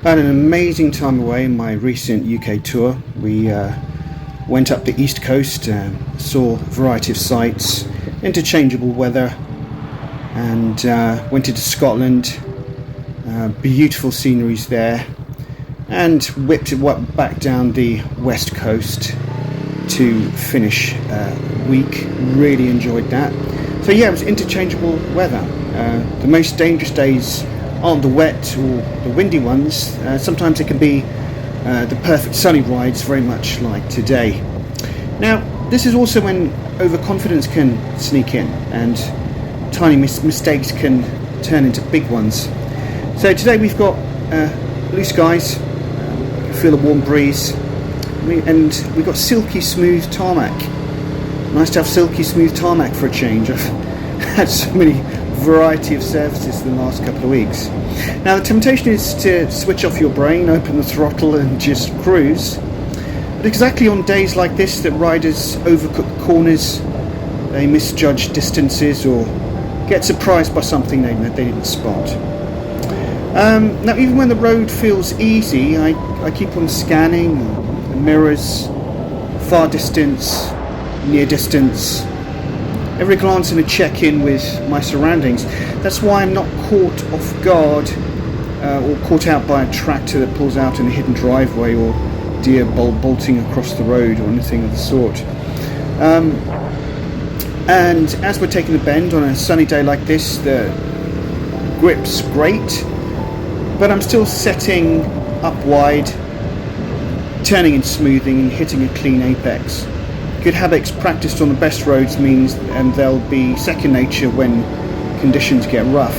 Had an amazing time away in my recent UK tour. We went up the East Coast, saw a variety of sights, interchangeable weather, and went into Scotland. Beautiful sceneries there, and whipped it back down the West Coast to finish week. Really enjoyed that. So yeah, it was interchangeable weather. The most dangerous days aren't the wet or the windy ones. Sometimes it can be the perfect sunny rides, very much like today. Now, this is also when overconfidence can sneak in and tiny mistakes can turn into big ones. So today we've got blue skies, feel a warm breeze, and we've got silky smooth tarmac. Nice to have silky smooth tarmac for a change. I've had so many variety of services in the last couple of weeks. Now the temptation is to switch off your brain, open the throttle and just cruise. But exactly on days like this that riders overcook corners, they misjudge distances or get surprised by something they didn't spot. Now even when the road feels easy, I keep on scanning the mirrors, far distance, near distance, every glance and a check-in with my surroundings. That's why I'm not caught off guard or caught out by a tractor that pulls out in a hidden driveway or deer bolting across the road or anything of the sort. And as we're taking the bend on a sunny day like this, the grip's great, but I'm still setting up wide, turning and smoothing and hitting a clean apex. Good habits practiced on the best roads means they'll be second nature when conditions get rough.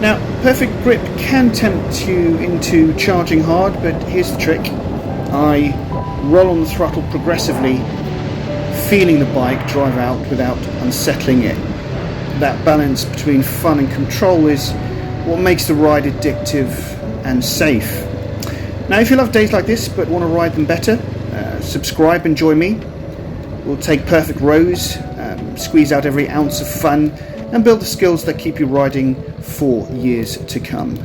Now, perfect grip can tempt you into charging hard, but here's the trick. I roll on the throttle progressively, feeling the bike drive out without unsettling it. That balance between fun and control is what makes the ride addictive and safe. Now, if you love days like this but want to ride them better, subscribe and join me. We'll take perfect rows, squeeze out every ounce of fun, and build the skills that keep you riding for years to come.